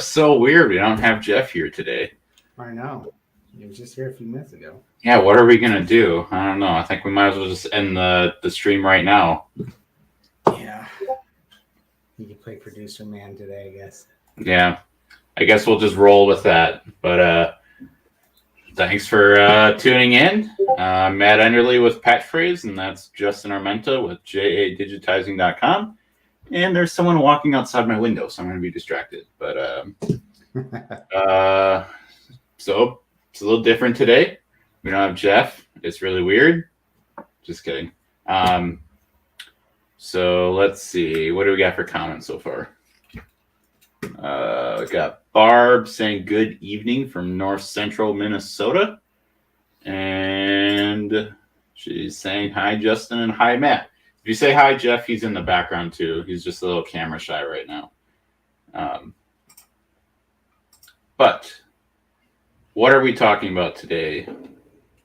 so weird. We don't have Jeff here today. I know. He was just here a few minutes ago. Yeah, what are we gonna do? I don't know. I think we might as well just end the stream right now. Yeah. He could play producer man today, I guess. Yeah. I guess we'll just roll with that. But thanks for tuning in. Matt Enderly with Patchphrase, and that's Justin Armenta with jadigitizing.com. And there's someone walking outside my window, so I'm going to be distracted. But so it's a little different today. We don't have Jeff. It's really weird. Just kidding. So let's see. What do we got for comments so far? We got Barb saying good evening from North Central Minnesota. And she's saying hi, Justin, and hi, Matt. If you say hi, Jeff, he's in the background too. He's just a little camera shy right now. But what are we talking about today,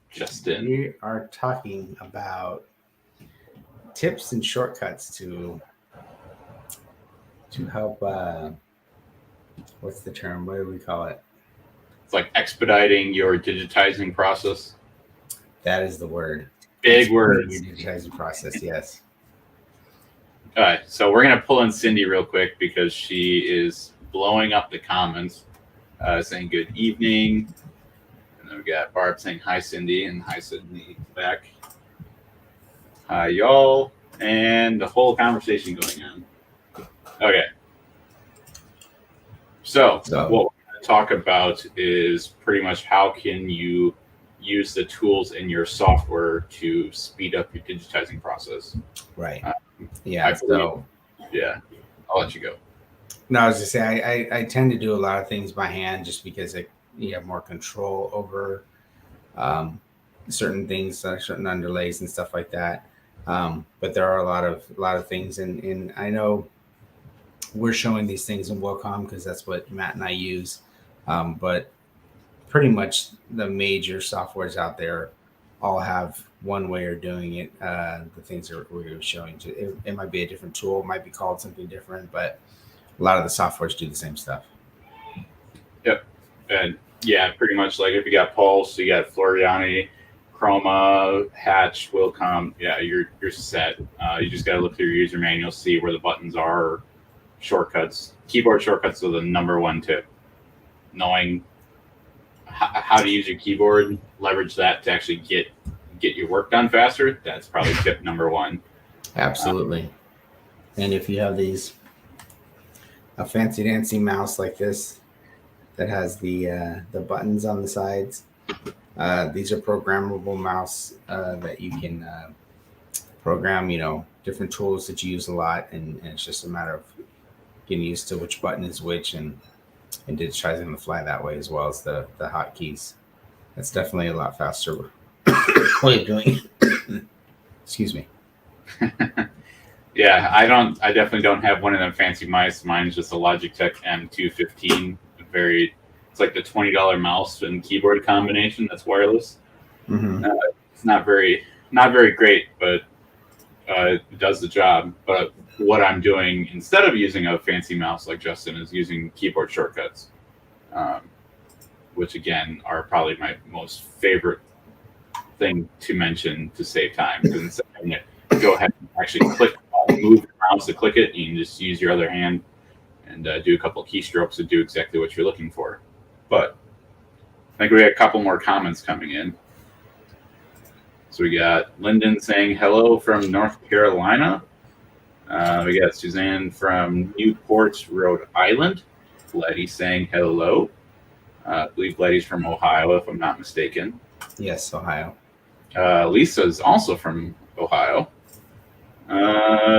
Justin? We are talking about tips and shortcuts to help. What's the term? What do we call it? It's like expediting your digitizing process. That is the word. Big word. Your digitizing process, yes. All right, so we're going to pull in Cindy real quick because she is blowing up the comments, saying good evening. And then we got Barb saying hi, Cindy, and hi, Cindy back. Hi, y'all. And the whole conversation going on. Okay. So what we're going to talk about is pretty much how can you use the tools in your software to speed up your digitizing process. Right. Yeah. I'll let you go. No, I was just saying, I tend to do a lot of things by hand just because you have more control over certain things, certain underlays and stuff like that. But there are a lot of things, and I know we're showing these things in Wacom because that's what Matt and I use. But pretty much the major softwares out there all have one way of doing it. The things that we're showing, it might be a different tool, it might be called something different, but a lot of the softwares do the same stuff. Yep. And yeah, pretty much like if you got Pulse, you got Floriani, Chroma, Hatch, Wilcom, yeah, you're set. You just got to look through your user manual, see where the buttons are, shortcuts. Keyboard shortcuts are the number one tip. Knowing how to use your keyboard, leverage that to actually get your work done faster. That's probably tip number one. Absolutely. And if you have a fancy dancy mouse like this that has the buttons on the sides, these are programmable mouse that you can program, different tools that you use a lot, and it's just a matter of getting used to which button is which and digitizing the fly that way, as well as the hotkeys. That's definitely a lot faster way of doing it. Excuse me. Yeah, I definitely don't have one of them fancy mice. Mine's just a Logitech M215. It's like the $20 mouse and keyboard combination that's wireless. Mm-hmm. It's not very great, but it does the job. But what I'm doing instead of using a fancy mouse like Justin is using keyboard shortcuts, which again are probably my most favorite thing to mention to save time. Because instead of having to go ahead and actually move the mouse to click it, you can just use your other hand and do a couple of keystrokes to do exactly what you're looking for. But I think we had a couple more comments coming in. So we got Lyndon saying hello from North Carolina. We got Suzanne from Newport, Rhode Island. Letty saying hello. I believe Letty's from Ohio, if I'm not mistaken. Yes, Ohio. Lisa's also from Ohio.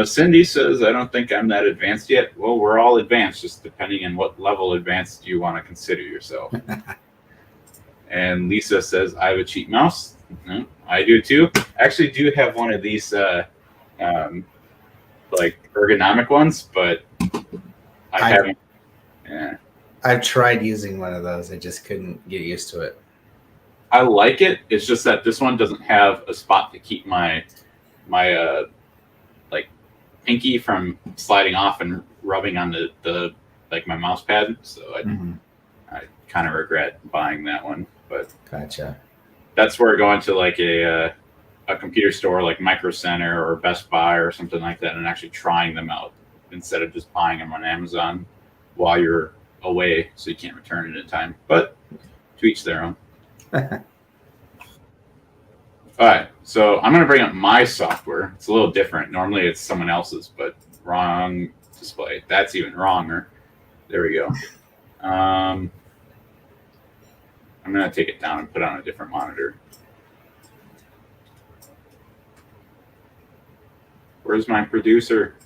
Cindy says, I don't think I'm that advanced yet. Well, we're all advanced, just depending on what level advanced you want to consider yourself. And Lisa says, I have a cheap mouse. I do too. I actually do have one of these like ergonomic ones, but I haven't. Yeah. I've tried using one of those. I just couldn't get used to it. I like it. It's just that this one doesn't have a spot to keep my like pinky from sliding off and rubbing on the like my mouse pad. So Mm-hmm. I kind of regret buying that one, but Gotcha. that's where going to like a computer store like Micro Center or Best Buy or something like that, and actually trying them out instead of just buying them on Amazon while you're away, so you can't return it in time. But to each their own. All right, so I'm going to bring up my software. It's a little different. Normally it's someone else's, but wrong display. That's even wronger. There we go. I'm going to take it down and put it on a different monitor. Where's my producer?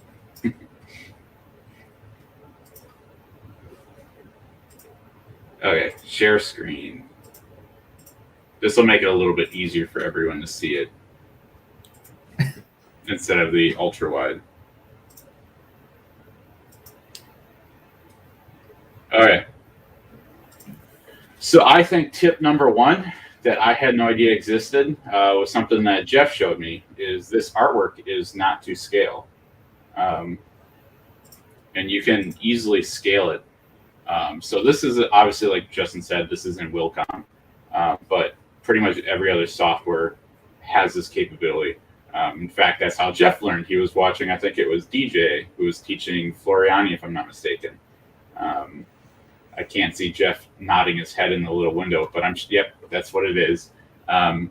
Okay, share screen. This will make it a little bit easier for everyone to see it instead of the ultra wide. All right. So I think tip number one that I had no idea existed was something that Jeff showed me, is this artwork is not to scale. And you can easily scale it. So this is obviously, like Justin said, this is in Wilcom, but pretty much every other software has this capability. In fact, that's how Jeff learned. He was watching, I think it was DJ, who was teaching Floriani, if I'm not mistaken. I can't see Jeff nodding his head in the little window, but yep, that's what it is. And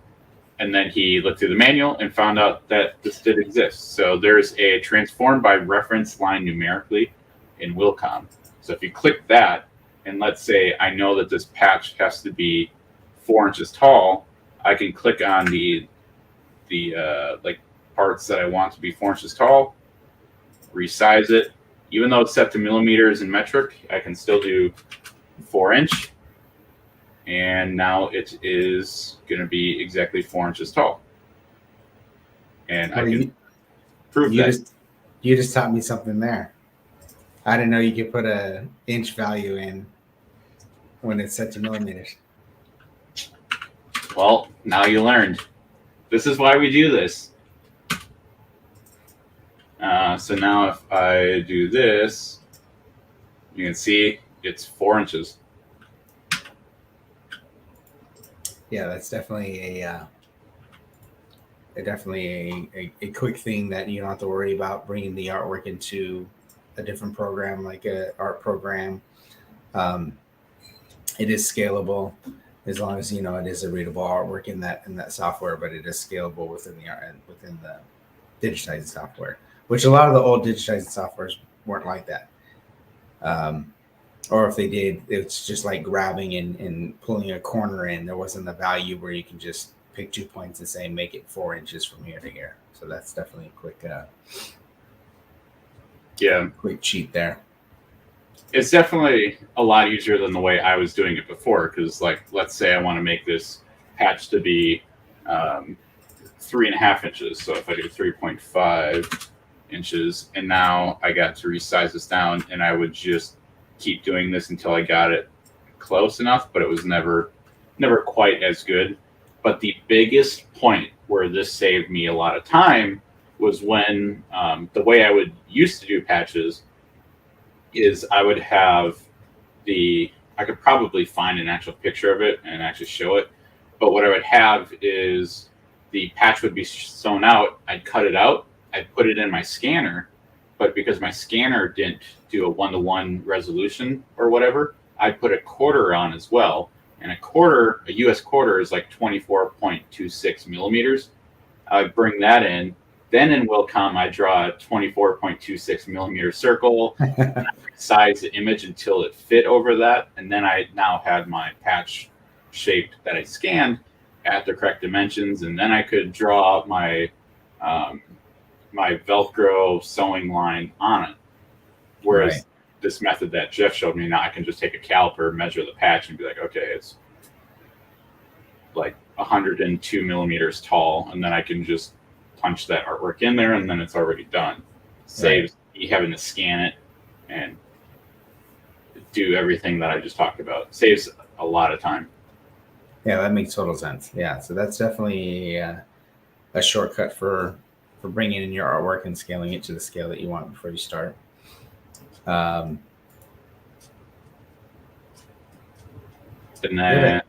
then he looked through the manual and found out that this did exist. So there's a transform by reference line numerically in Wilcom. So if you click that, and let's say I know that this patch has to be 4 inches tall, I can click on the like parts that I want to be 4 inches tall, resize it. Even though it's set to millimeters and metric, I can still do 4 inch. And now it is going to be exactly 4 inches tall. And I can prove that. You just taught me something there. I didn't know you could put a inch value in when it's set to millimeters. Well, now you learned. This is why we do this. So now if I do this, you can see it's 4 inches. Yeah, that's definitely a quick thing that you don't have to worry about bringing the artwork into a different program, like a art program. It is scalable as long as you know it is a readable artwork in that software, but it is scalable within the digitizing software, which a lot of the old digitizing softwares weren't like that. Or if they did, it's just like grabbing and pulling a corner in. There wasn't a value where you can just pick 2 points and say make it 4 inches from here to here. So that's definitely a quick cheat there. It's definitely a lot easier than the way I was doing it before. Because, like, let's say I want to make this patch to be 3.5 inches. So if I do 3.5 inches, and now I got to resize this down, and I would just keep doing this until I got it close enough, but it was never quite as good. But the biggest point where this saved me a lot of time was when the way I would used to do patches is I would have I could probably find an actual picture of it and actually show it. But what I would have is the patch would be sewn out. I'd cut it out. I'd put it in my scanner. But because my scanner didn't do a 1-to-1 resolution or whatever, I put a quarter on as well. And a US quarter is like 24.26 millimeters. I would bring that in. Then in Wilcom, I draw a 24.26 millimeter circle, and I size the image until it fit over that. And then I now had my patch shaped that I scanned at the correct dimensions. And then I could draw my my Velcro sewing line on it. Whereas this method that Jeff showed me, now I can just take a caliper, measure the patch, and be like, okay, it's like 102 millimeters tall. And then I can just punch that artwork in there, and then it's already done. Saves me having to scan it and do everything that I just talked about. Saves a lot of time. Yeah, that makes total sense. Yeah, so that's definitely a shortcut for bringing in your artwork and scaling it to the scale that you want before you start. And then,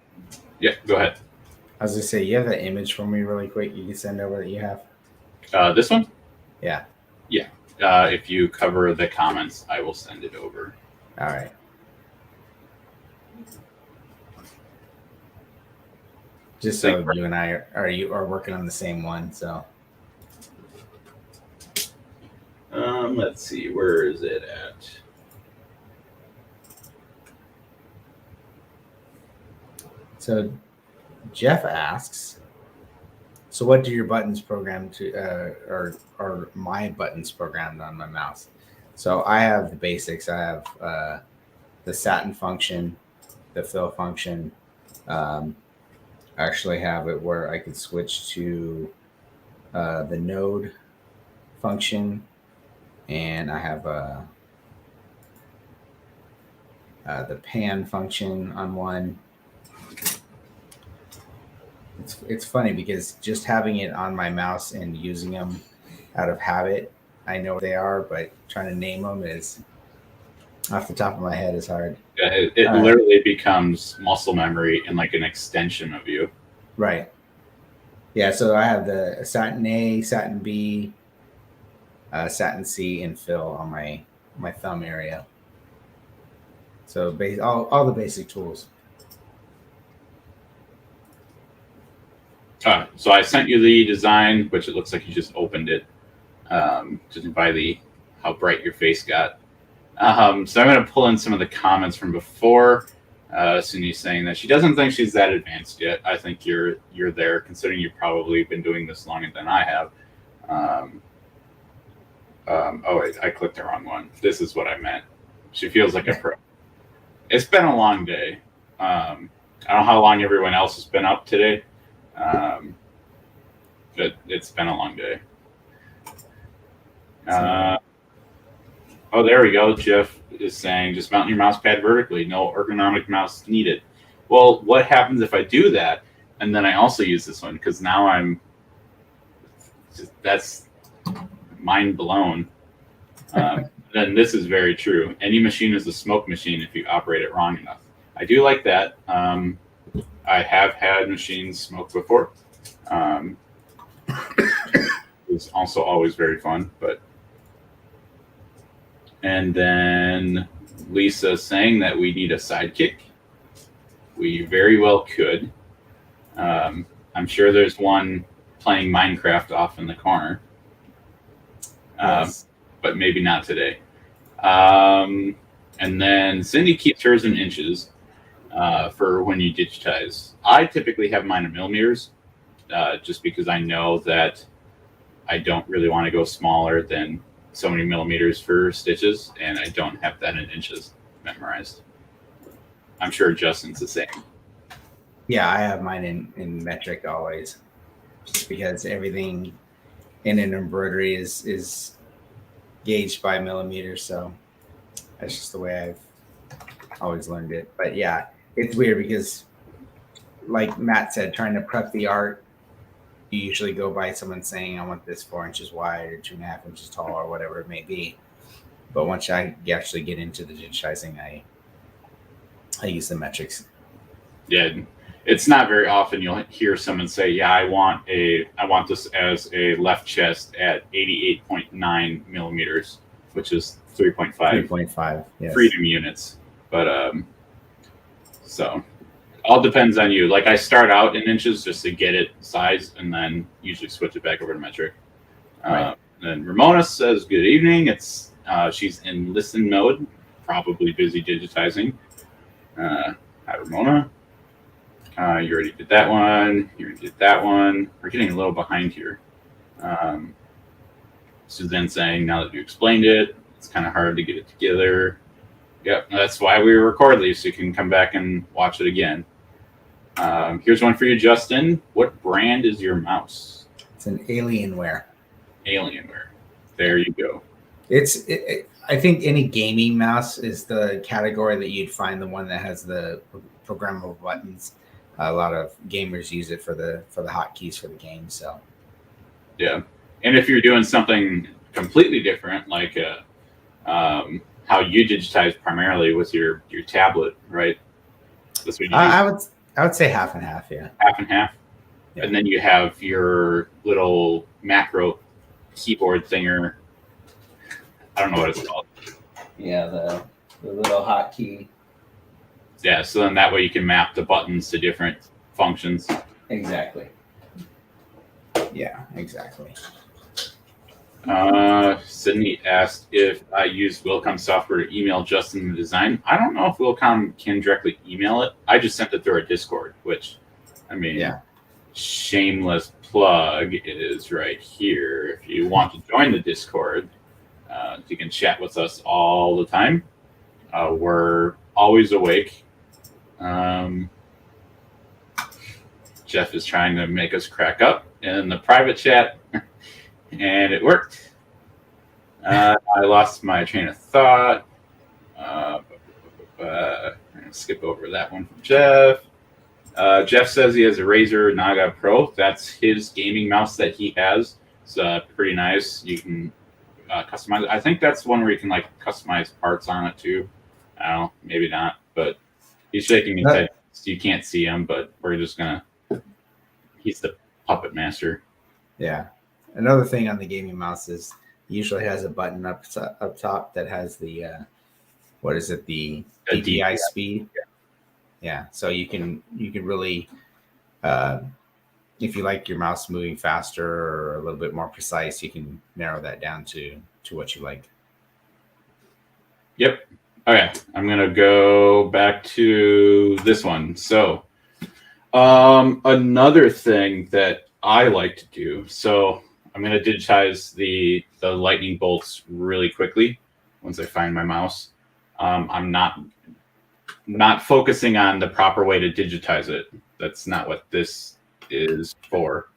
yeah, go ahead. I was gonna say, you have that image for me really quick. You can send over that you have. This one? Yeah. Yeah. If you cover the comments, I will send it over. All right. Just so you and I are working on the same one. So. Let's see, where is it at? So, Jeff asks, so what do your buttons program to, or my buttons programmed on my mouse? So I have the basics. I have the satin function, the fill function. I actually have it where I can switch to the node function, and I have the pan function on one. It's funny because just having it on my mouse and using them out of habit, I know what they are, but trying to name them is off the top of my head is hard. Yeah, it literally becomes muscle memory and like an extension of you. Right. Yeah, so I have the Satin A, Satin B, Satin C, and fill on my thumb area. So all the basic tools. So I sent you the design, which it looks like you just opened it, just by how bright your face got. So I'm going to pull in some of the comments from before. Cindy's saying that she doesn't think she's that advanced yet. I think you're there, considering you've probably been doing this longer than I have. Oh wait, I clicked the wrong one. This is what I meant. She feels like a pro. It's been a long day. I don't know how long everyone else has been up today. But it's been a long day. Oh, there we go. Jeff is saying just mount your mouse pad vertically. No ergonomic mouse needed. Well, what happens if I do that and then I also use this one? Because now that's mind blown. Then this is very true. Any machine is a smoke machine if you operate it wrong enough. I do like that. I have had machines smoke before. It's also always very fun, and then Lisa saying that we need a sidekick. We very well could. I'm sure there's one playing Minecraft off in the corner. Yes. But maybe not today. And then Cindy keeps hers in inches for when you digitize. I typically have mine in millimeters, just because I know that I don't really want to go smaller than so many millimeters for stitches, and I don't have that in inches memorized. I'm sure Justin's the same. Yeah, I have mine in metric always, because everything in an embroidery is gauged by millimeters. So that's just the way I've always learned it. But yeah, it's weird because, like Matt said, trying to prep the art, you usually go by someone saying, I want this 4 inches wide or 2.5 inches tall or whatever it may be. But once I actually get into the digitizing, I use the metrics. Yeah, it's not very often you'll hear someone say, yeah, I want this as a left chest at 88.9 millimeters, which is 3.5. 3.5, yes. Freedom units. But so all depends on you. Like I start out in inches just to get it size, and then usually switch it back over to metric. Right. Then Ramona says, good evening. She's in listen mode, probably busy digitizing. Hi, Ramona. You already did that one. You already did that one. We're getting a little behind here. Suzanne saying, now that you explained it, it's kind of hard to get it together. Yep, that's why we record these, so you can come back and watch it again. Here's one for you, Justin. What brand is your mouse? It's an Alienware. Alienware. There you go. I think any gaming mouse is the category that you'd find the one that has the programmable buttons. A lot of gamers use it for the hotkeys for the game. So, yeah, and if you're doing something completely different, like how you digitize primarily with your tablet, right? That's what you do. I would say half and half. Yeah. Half and half. Yeah. And then you have your little macro keyboard thinger. I don't know what it's called. Yeah, the little hotkey. Yeah, so then that way you can map the buttons to different functions. Exactly. Yeah, exactly. Sydney asked if I use Wilcom software to email Justin the design. I don't know if Wilcom can directly email it. I just sent it through our Discord, which, I mean, yeah. Shameless plug is right here. If you want to join the Discord, you can chat with us all the time. We're always awake. Jeff is trying to make us crack up in the private chat, and it worked. I lost my train of thought. I'm going to skip over that one from Jeff. Jeff says he has a Razer Naga Pro. That's his gaming mouse that he has. It's pretty nice. You can customize it. I think that's one where you can like customize parts on it too. I don't know, maybe not, but he's shaking his head. You can't see him, but we're just gonna. He's the puppet master. Yeah. Another thing on the gaming mouse is it usually has a button up top that has the what is it, the DPI speed. Yeah. So you can really if you like your mouse moving faster or a little bit more precise, you can narrow that down to what you like. Yep. Okay, I'm gonna go back to this one. So another thing that I like to do, so I'm gonna digitize the lightning bolts really quickly once I find my mouse. I'm not focusing on the proper way to digitize it. That's not what this is for.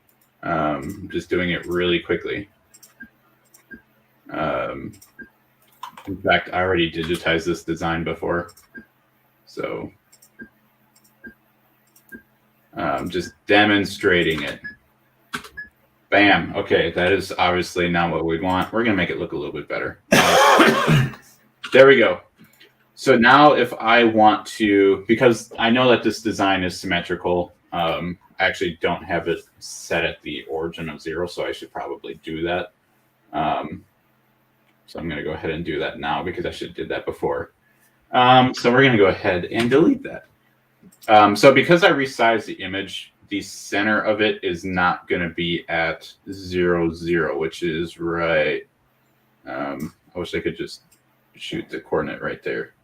I'm just doing it really quickly. In fact, I already digitized this design before. So just demonstrating it. Bam. Okay, that is obviously not what we want. We're going to make it look a little bit better. There we go. So now if I want to, because I know that this design is symmetrical, I actually don't have it set at the origin of 0, so I should probably do that. So I'm going to go ahead and do that now because I should have did that before. So we're going to go ahead and delete that. So because I resized the image, the center of it is not going to be at 0, 0, which is right. I wish I could just shoot the coordinate right there.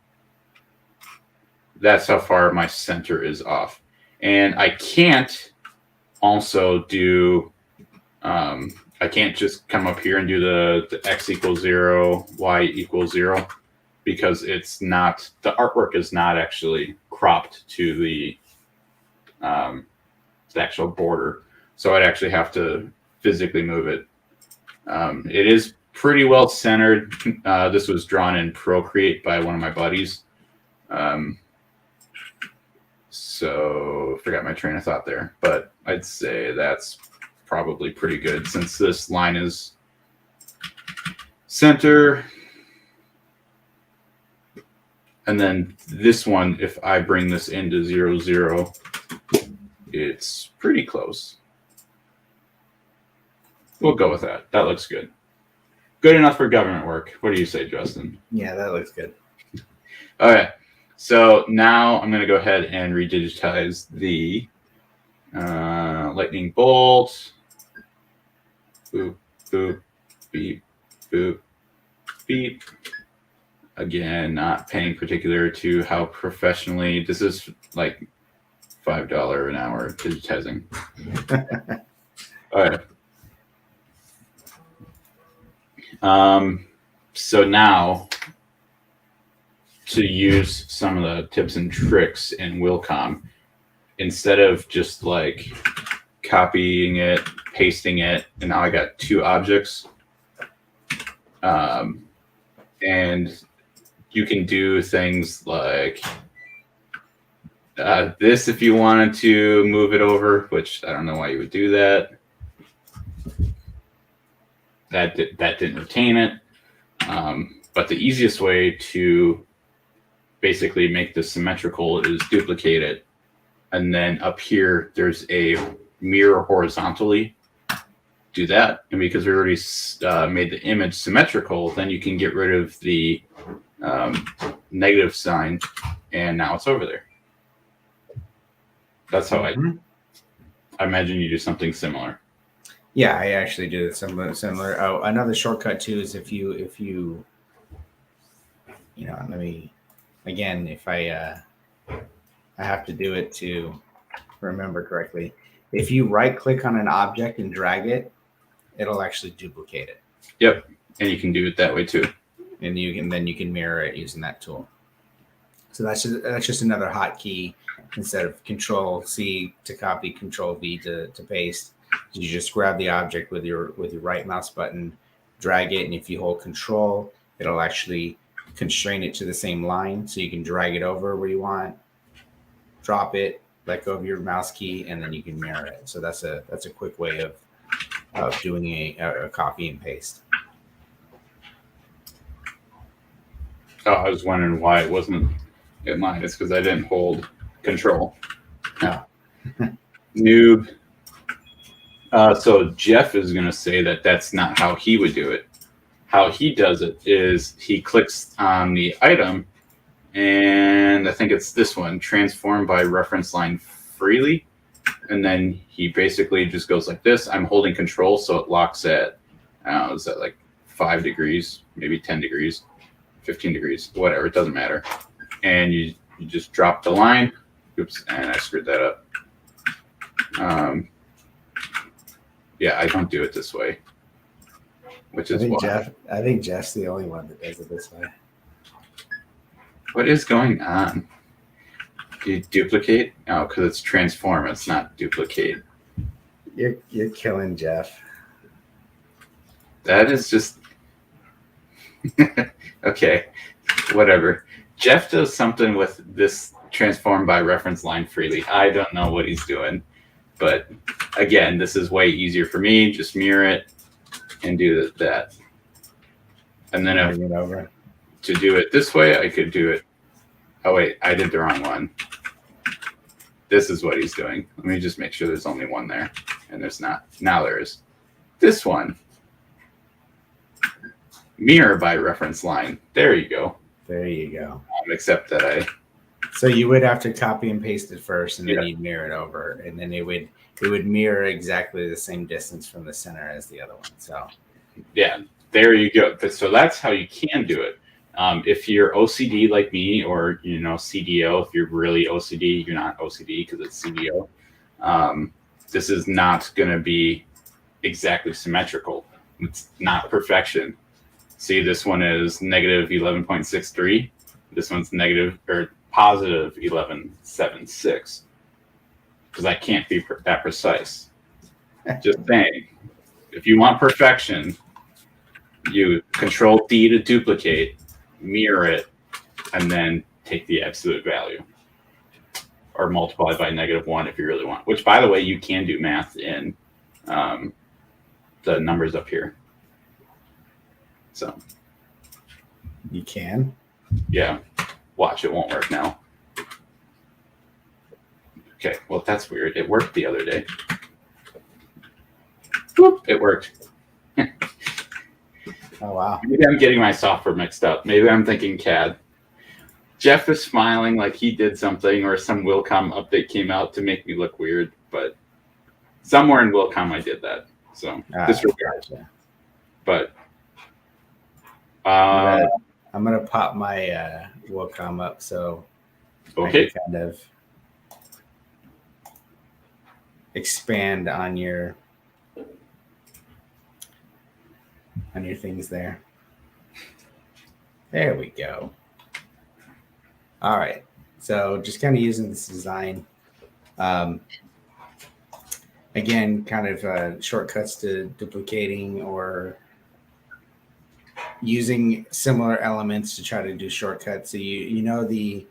That's how far my center is off. And I can't also do, I can't just come up here and do the x equals 0, y equals 0, because it's not, the artwork is not actually cropped to the actual border. So I'd actually have to physically move it. It is pretty well centered. This was drawn in Procreate by one of my buddies. So I forgot my train of thought there, but I'd say that's probably pretty good since this line is center. And then this one, if I bring this into 0, 0, it's pretty close. We'll go with that. That looks good. Good enough for government work. What do you say, Justin? Yeah, that looks good. All right. So now I'm going to go ahead and redigitize the lightning bolt. Boop, boop, beep, boop, beep. Again, not paying particular to how professionally, this is like $5 an hour digitizing. All right. So now to use some of the tips and tricks in Wilcom, instead of just like copying it, pasting it, and now I got 2 objects. And you can do things like this if you wanted to move it over, which I don't know why you would do that. That didn't retain it. But the easiest way to basically make this symmetrical is duplicate it. And then up here, there's a mirror horizontally. Do that. And because we already made the image symmetrical, then you can get rid of the negative sign. And now it's over there. That's how I imagine you do something similar. Yeah, I actually do similar. Oh, another shortcut too is if you let me again, if I have to do it to remember correctly. If you right click on an object and drag it, it'll actually duplicate it. Yep, and you can do it that way too. And you can mirror it using that tool. So that's just another hotkey. Instead of Control C to copy, Control V to paste, you just grab the object with your right mouse button, drag it, and if you hold Control, it'll actually constrain it to the same line, so you can drag it over where you want, drop it, let go of your mouse key, and then you can mirror it. So that's a quick way of doing a copy and paste. Oh, I was wondering why it wasn't in mine. It's because I didn't hold Control. No. Noob. So Jeff is going to say that that's not how he would do it. How he does it is he clicks on the item, and I think it's this one, transform by reference line freely. And then he basically just goes like this. I'm holding Control, so it locks at, is that like 5 degrees, maybe 10 degrees, 15 degrees, whatever. It doesn't matter. And you just drop the line. Oops, and I screwed that up. Yeah, I don't do it this way, which is why. I think Jeff's the only one that does it this way. What is going on? Do you duplicate? Oh, because it's transform. It's not duplicate. You're killing Jeff. That is just okay. Whatever. Jeff does something with this transform by reference line freely. I don't know what he's doing, but again, this is way easier for me. Just mirror it and do that. And then to do it this way, I could do it. Oh wait, I did the wrong one. This is what he's doing. Let me just make sure there's only one there, and there's not. Now there is. This one. Mirror by reference line. There you go. There you go. Except that So you would have to copy and paste it first, and then you'd mirror it over, and then it would mirror exactly the same distance from the center as the other one. So yeah, there you go. So that's how you can do it. If you're OCD like me, or CDO, if you're really OCD, you're not OCD because it's CDO. This is not going to be exactly symmetrical. It's not perfection. See, this one is negative 11.63. This one's negative or positive 11.76. Because I can't be that precise. Just saying. If you want perfection, you Control D to duplicate, mirror it, and then take the absolute value. Or multiply by -1 if you really want. Which, by the way, you can do math in the numbers up here. So you can? Yeah. Watch, it won't work now. Okay, well, that's weird. It worked the other day. Whoop, it worked. Oh, wow. Maybe I'm getting my software mixed up. Maybe I'm thinking CAD. Jeff is smiling like he did something, or some Wilcom update came out to make me look weird, but somewhere in Wilcom I did that. So disregard. Gotcha. But I'm gonna pop my Wilcom up so okay. I can kind of expand on your things there. There we go. All right. So just kind of using this design. Again, kind of shortcuts to duplicating or using similar elements to try to do shortcuts. So you know the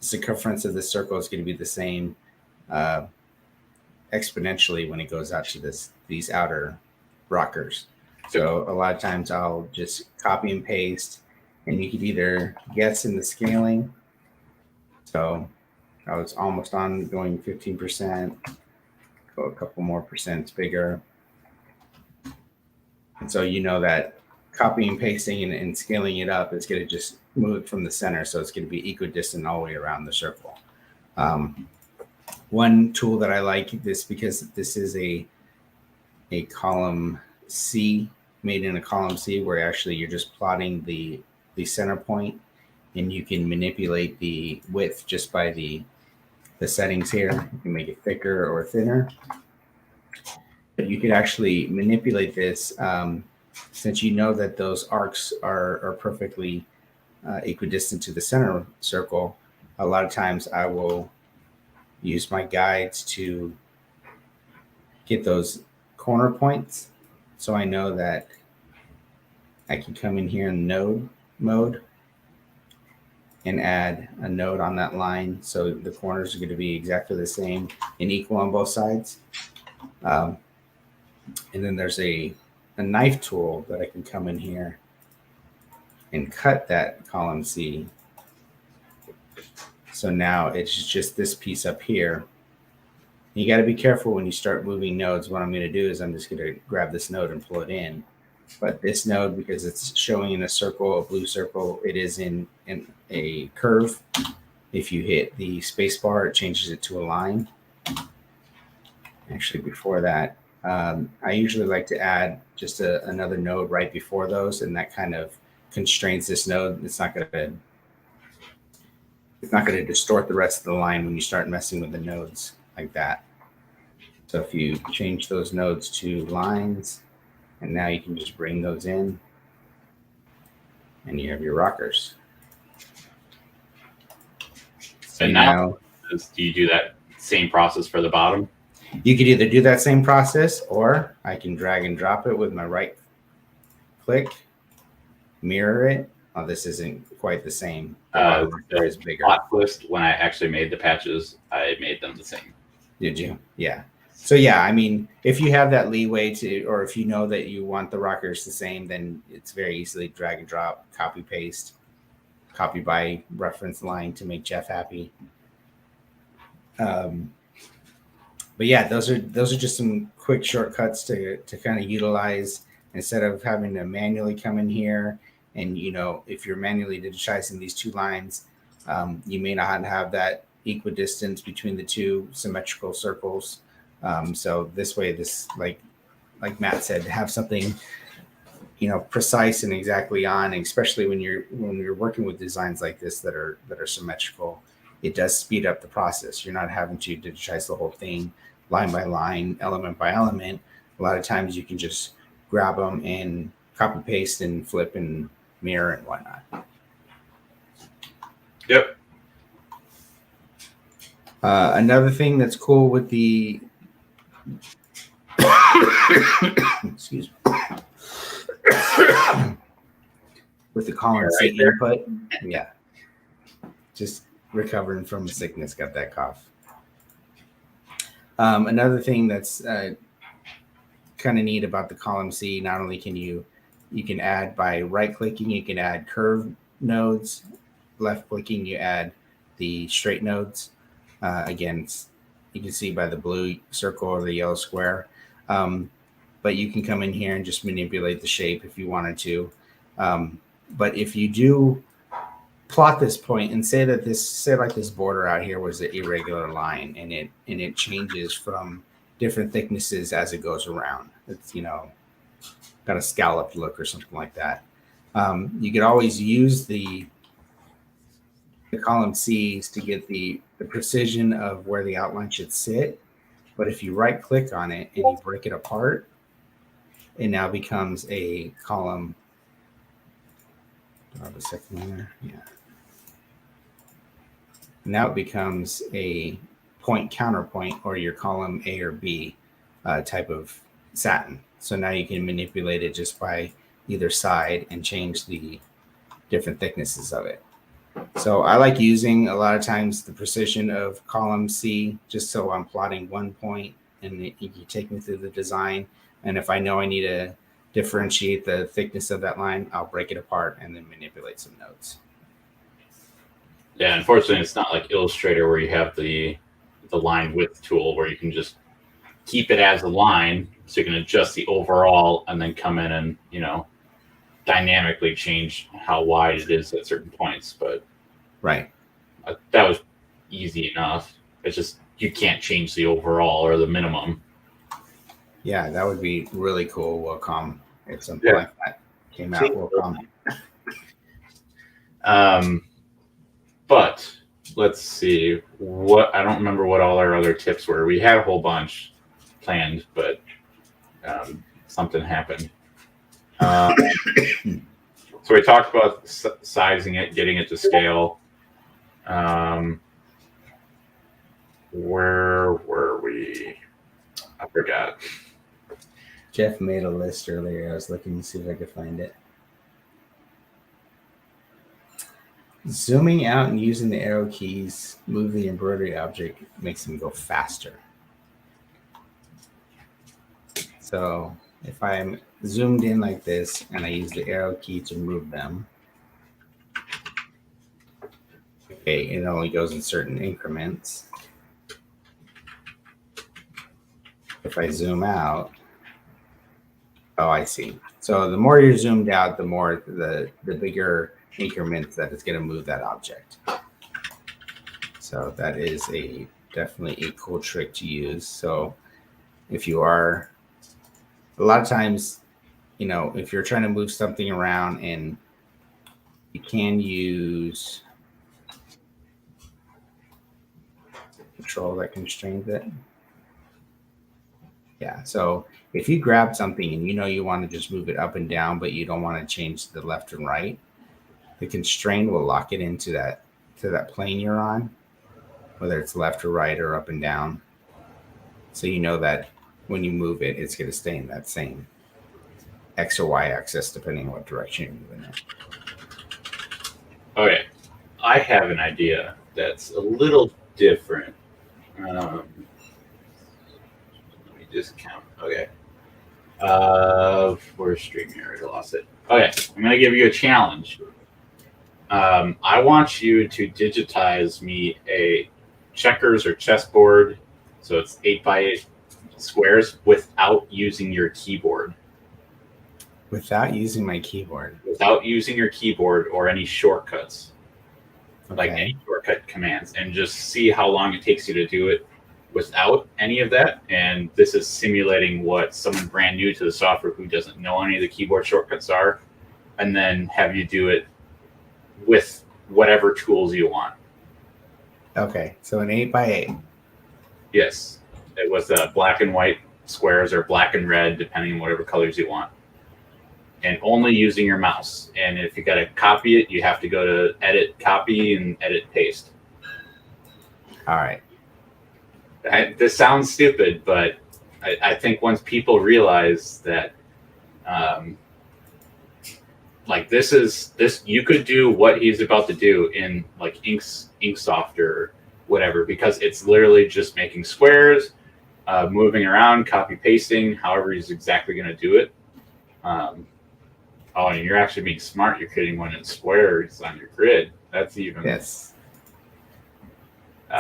circumference of the circle is going to be the same exponentially when it goes out to these outer rockers. So a lot of times I'll just copy and paste, and you could either guess in the scaling So I was almost on going 15%, go a couple more percents bigger. And so you know that copying and pasting and scaling it up is going to just move it from the center. So it's going to be equidistant all the way around the circle. One tool that I like this because this is a column C, made in a column C, where actually you're just plotting the center point, and you can manipulate the width just by the settings here. You can make it thicker or thinner. But you could actually manipulate this since you know that those arcs are perfectly equidistant to the center circle. A lot of times I will use my guides to get those corner points. So I know that I can come in here in node mode and add a node on that line. So the corners are going to be exactly the same and equal on both sides. And then there's a knife tool that I can come in here and cut that column C. So now it's just this piece up here. You got to be careful when you start moving nodes. What I'm going to do is I'm just going to grab this node and pull it in. But this node, because it's showing in a circle, a blue circle, it is in a curve. If you hit the space bar, it changes it to a line. Actually, before that, I usually like to add just another node right before those, and that kind of constrains this node. It's not going to distort the rest of the line when you start messing with the nodes like that. So if you change those nodes to lines, and now you can just bring those in, and you have your rockers. So now, do you do that same process for the bottom? You could either do that same process, or I can drag and drop it with my right click, mirror it. Oh, this isn't quite the same. There is bigger. Plot twist, when I actually made the patches, I made them the same. Did you? Yeah. So yeah, I mean, if you have that leeway to, or if you know that you want the rockers the same, then it's very easily drag and drop, copy paste, copy by reference line to make Jeff happy. But yeah, those are just some quick shortcuts to kind of utilize instead of having to manually come in here. And you know, if you're manually digitizing these two lines, you may not have that equidistance between the two symmetrical circles. So this way, like Matt said, have something, you know, precise and exactly on, and especially when you're working with designs like this that are symmetrical, it does speed up the process. You're not having to digitize the whole thing line by line, element by element. A lot of times you can just grab them and copy paste and flip and mirror and whatnot. Yep. Another thing that's cool with the excuse me, with the column C input, yeah, just recovering from sickness, got that cough. Another thing that's kind of neat about the column C, not only can you can add by right clicking, you can add curve nodes, left clicking, you add the straight nodes. Again, you can see by the blue circle or the yellow square. But you can come in here and just manipulate the shape if you wanted to. But if you do plot this point and say like this border out here was an irregular line, and it changes from different thicknesses as it goes around. It's, you know, got a scalloped look or something like that. You could always use the column C's to get the precision of where the outline should sit. But if you right click on it and you break it apart, it now becomes a column. Do I have a second one there? Yeah. Now it becomes a point counterpoint, or your column A or B type of satin. So now you can manipulate it just by either side and change the different thicknesses of it. So I like using a lot of times the precision of column C, just so I'm plotting one point and you can take me through the design. And if I know I need to differentiate the thickness of that line, I'll break it apart and then manipulate some nodes. Yeah, unfortunately, it's not like Illustrator where you have the line width tool where you can just keep it as a line, so you can adjust the overall and then come in and dynamically change how wide it is at certain points. But Right. that was easy enough. It's just you can't change the overall or the minimum. Yeah, that would be really cool. Wacom, if something Yeah. like that came out. Wacom. But let's see what I don't remember what all our other tips were. We had a whole bunch planned, but something happened. So we talked about sizing it, getting it to scale. Where were we? I forgot. Jeff made a list earlier. I was looking to see if I could find it. Zooming out and using the arrow keys, move the embroidery object makes them go faster. So if I'm zoomed in like this and I use the arrow key to move them, okay, it only goes in certain increments. If I zoom out, oh, I see. So the more you're zoomed out, the more the bigger increments that it's going to move that object. So that is definitely a cool trick to use. So if you are, a lot of times, if you're trying to move something around, and you can use control that constrains it. Yeah. So if you grab something and you want to just move it up and down, but you don't want to change the left and right, the constraint will lock it into that plane you're on, whether it's left or right or up and down. So you know that when you move it, it's going to stay in that same X or Y axis, depending on what direction you're moving it. Okay, I have an idea that's a little different. Let me just count. Okay. Where's StreamYard? I lost it. Okay, I'm going to give you a challenge. I want you to digitize me a checkers or chessboard, so it's 8x8 squares, without using your keyboard. Without using my keyboard? Without using your keyboard or any shortcuts. Okay. Like any shortcut commands, and just see how long it takes you to do it without any of that. And this is simulating what someone brand new to the software who doesn't know any of the keyboard shortcuts are, and then have you do it with whatever tools you want. Okay, so an 8x8. Yes, it was black and white squares or black and red, depending on whatever colors you want, and only using your mouse. And if you got to copy it, you have to go to edit copy and edit paste. All right. This sounds stupid, but I think once people realize that, like this, you could do what he's about to do in like Inksoft or whatever, because it's literally just making squares, moving around, copy pasting, however he's exactly going to do it. Oh, and you're actually being smart. You're creating one in squares on your grid. That's even. Yes.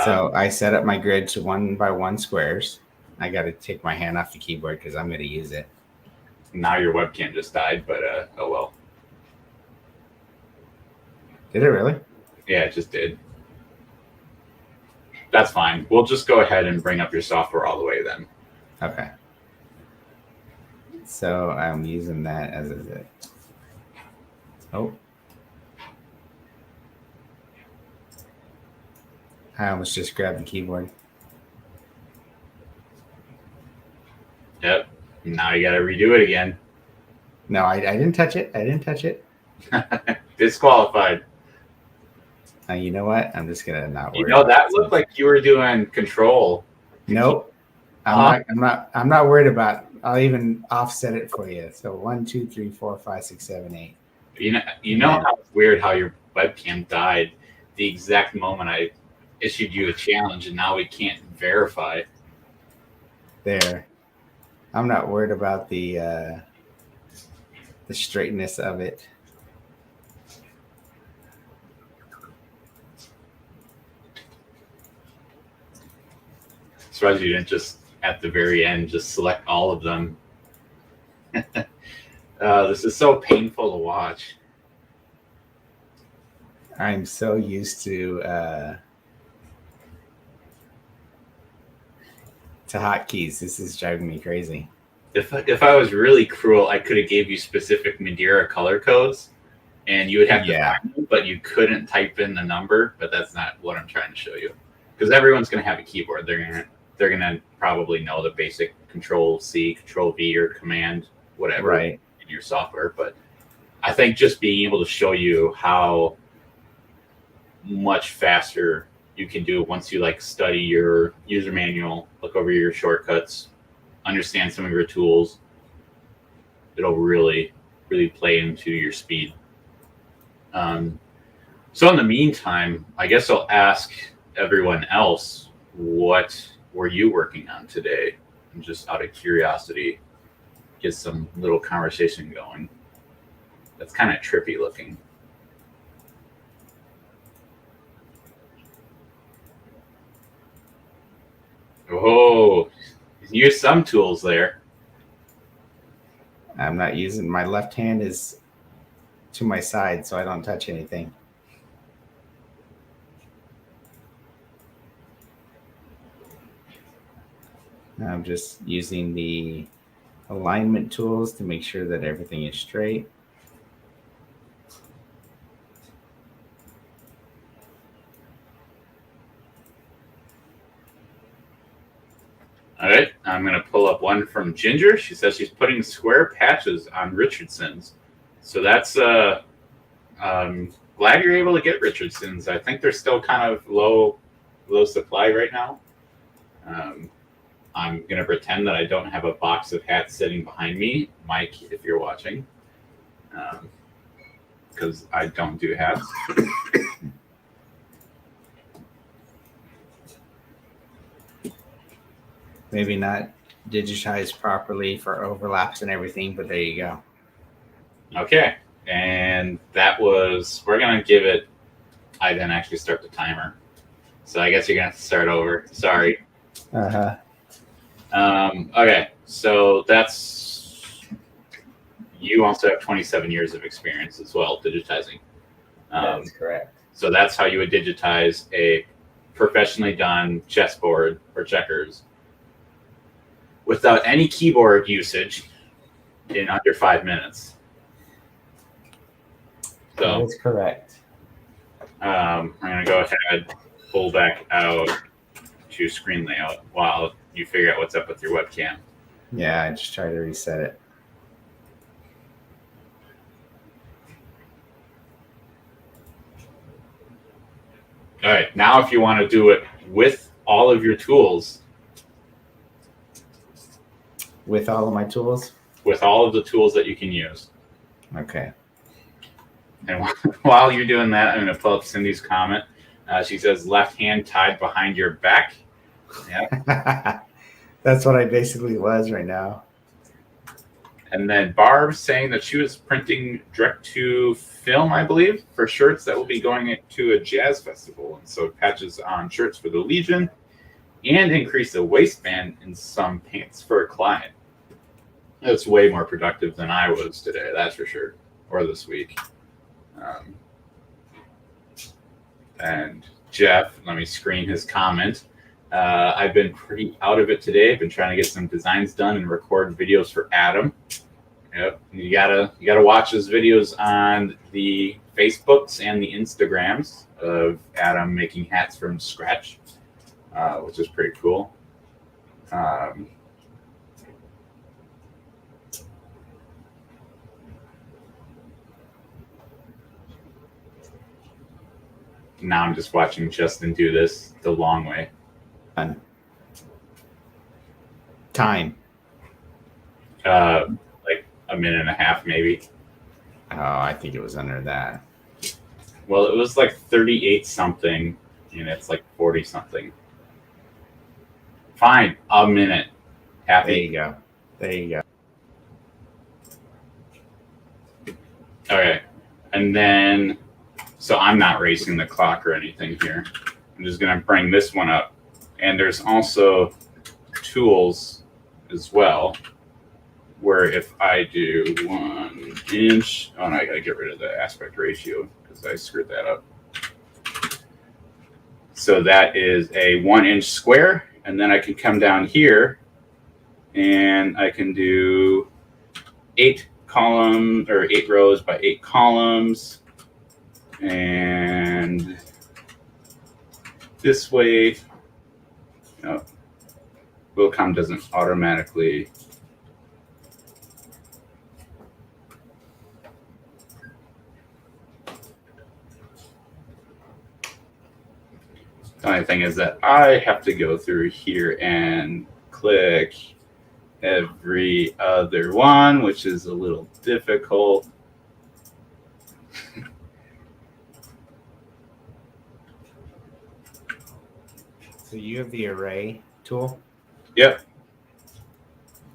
So I set up my grid to 1x1 squares. I got to take my hand off the keyboard because I'm going to use it. Now your webcam just died, but oh well. Did it really? Yeah, it just did. That's fine. We'll just go ahead and bring up your software all the way then. Okay. So I'm using that as a. Oh. I almost just grabbed the keyboard. Yep. Now you got to redo it again. No, I didn't touch it. I didn't touch it. Disqualified. You know what? I'm just gonna not worry. That looked like you were doing control. Nope. I'm not worried about. I'll even offset it for you. So 1, 2, 3, 4, 5, 6, 7, 8. You know how it's weird how your webcam died the exact moment I issued you a challenge, and now we can't verify. There. I'm not worried about the straightness of it. surprised you didn't just at the very end just select all of them. This is so painful to watch. I'm so used to hotkeys. This is driving me crazy. If I was really cruel, I could have gave you specific Madeira color codes, and you would have to find them, but you couldn't type in the number. But that's not what I'm trying to show you, because everyone's going to have a keyboard. They're gonna probably know the basic Control C, Control V, or Command, whatever in your software. But I think just being able to show you how much faster you can do once you like study your user manual, look over your shortcuts, understand some of your tools, it'll really play into your speed. So in the meantime, I guess I'll ask everyone else, what were you working on today? And just out of curiosity, get some little conversation going. That's kind of trippy looking. Oh, use some tools there. I'm not using, my left hand is to my side, so I don't touch anything. I'm just using the alignment tools to make sure that everything is straight. All right, I'm going to pull up one from Ginger. She says she's putting square patches on Richardson's. So that's glad you're able to get Richardson's. I think they're still kind of low supply right now. I'm going to pretend that I don't have a box of hats sitting behind me, Mike, if you're watching, because I don't do hats. Maybe not digitized properly for overlaps and everything, but there you go. Okay, and that was, we're going to give it, I didn't actually start the timer. So I guess you're going to have to start over. Sorry. Uh-huh. Okay, so that's, you also have 27 years of experience as well, digitizing. That's correct. So that's how you would digitize a professionally done chessboard or checkers without any keyboard usage in under 5 minutes. So that's correct. I'm going to go ahead, pull back out to screen layout while you figure out what's up with your webcam. Yeah, I just tried to reset it. All right, now if you want to do it with all of your tools. With all of my tools? With all of the tools that you can use. Okay. And while you're doing that, I'm going to pull up Cindy's comment. She says, left hand tied behind your back. Yeah. That's what I basically was right now. And then Barb saying that she was printing direct to film, I believe, for shirts that will be going to a jazz festival. And so patches on shirts for the Legion and increase the waistband in some pants for a client. That's way more productive than I was today, that's for sure, or this week. And Jeff, let me screen his comment. I've been pretty out of it today. I've been trying to get some designs done and record videos for Adam. Yep, you gotta watch his videos on the Facebooks and the Instagrams of Adam making hats from scratch, which is pretty cool. Now I'm just watching Justin do this the long way. Time. Like a minute and a half, maybe. Oh, I think it was under that. Well, it was like 38 something, and it's like 40 something. Fine, a minute. Happy. There you go. There you go. Okay, and then, so I'm not racing the clock or anything here. I'm just gonna bring this one up, and there's also tools as well, where if I do 1 inch, oh, and I gotta get rid of the aspect ratio because I screwed that up. So that is a 1 inch square, and then I can come down here and I can do 8 column or 8 rows by 8 columns, and this way, Wilcom doesn't automatically. The only thing is that I have to go through here and click every other one, which is a little difficult. So you have the array tool? Yep.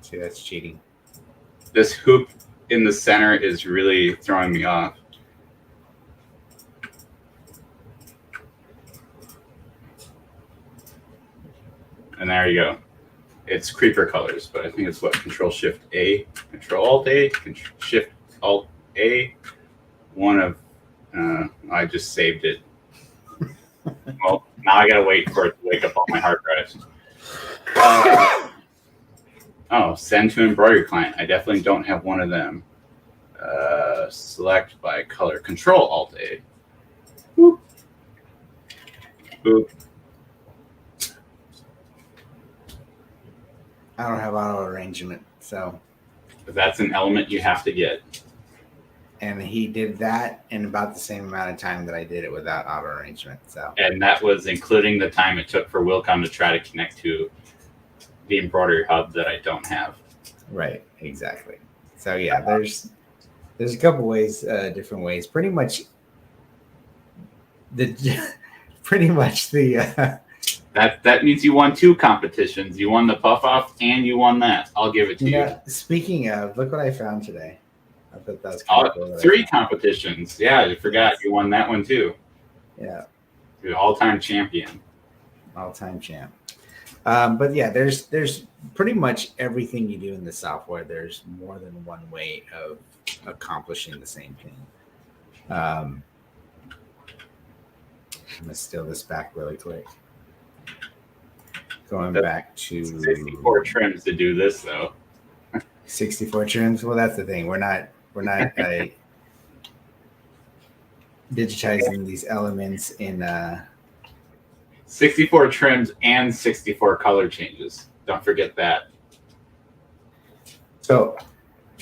See, that's cheating. This hoop in the center is really throwing me off. And there you go. It's creeper colors, but I think it's what, Control-Shift-A, Control-Alt-A, Shift-Alt-A. One of, I just saved it. Well, now I gotta wait for it to wake up all my hard drives. Oh, send to embroidery client. I definitely don't have one of them. Select by color. Control-Alt-A. Boop. Boop. I don't have auto arrangement, so. But that's an element you have to get. And he did that in about the same amount of time that I did it without auto arrangement. So. And that was including the time it took for Wilcom to try to connect to the embroidery hub that I don't have. Right, exactly. So yeah, there's a couple ways, different ways. Pretty much the That means you won 2 competitions. You won the puff off and you won that. I'll give it to you. Speaking of, look what I found today. I thought that was kind of cool. 3 competitions. Yeah, I forgot you won that one too. Yeah. You're all-time champion. All-time champ. But yeah, there's pretty much everything you do in the software. There's more than one way of accomplishing the same thing. I'm gonna steal this back really quick. Going back to 64 trims to do this though. 64 trims. Well, that's the thing. We're not digitizing these elements in 64 trims and 64 color changes. Don't forget that. So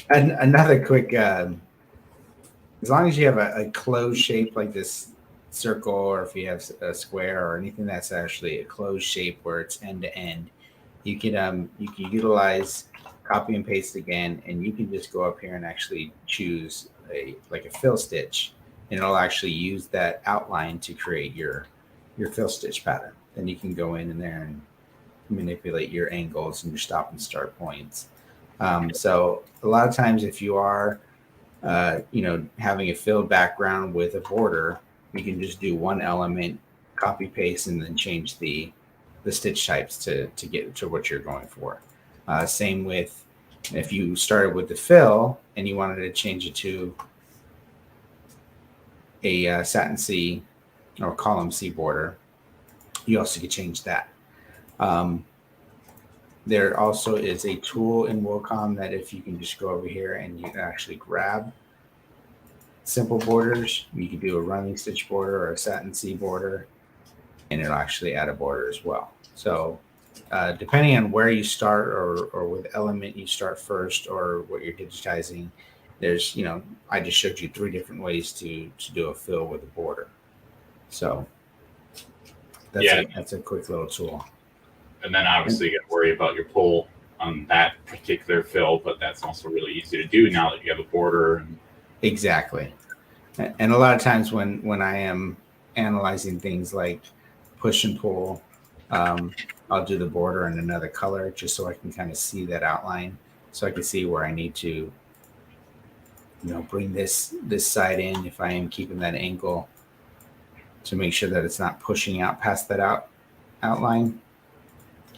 another quick, as long as you have a closed shape like this circle, or if you have a square or anything that's actually a closed shape where it's end to end, you can utilize copy and paste again, and you can just go up here and actually choose a fill stitch, and it'll actually use that outline to create your fill stitch pattern. Then you can go in there and manipulate your angles and your stop and start points. So a lot of times if you are having a filled background with a border, you can just do one element, copy paste, and then change the stitch types to get to what you're going for. Same with if you started with the fill and you wanted to change it to a satin C or column C border, you also can change that. There also is a tool in Wilcom that if you can just go over here and you can actually grab simple borders, you can do a running stitch border or a satin C border, and it'll actually add a border as well. So depending on where you start or with element you start first or what you're digitizing, there's, I just showed you 3 different ways to do a fill with a border. So that's a quick little tool. And then obviously you got to worry about your pull on that particular fill, but that's also really easy to do now that you have a border. Exactly. And a lot of times when I am analyzing things like push and pull, I'll do the border in another color just so I can kind of see that outline, so I can see where I need to, bring this side in if I am keeping that angle to make sure that it's not pushing out past that outline.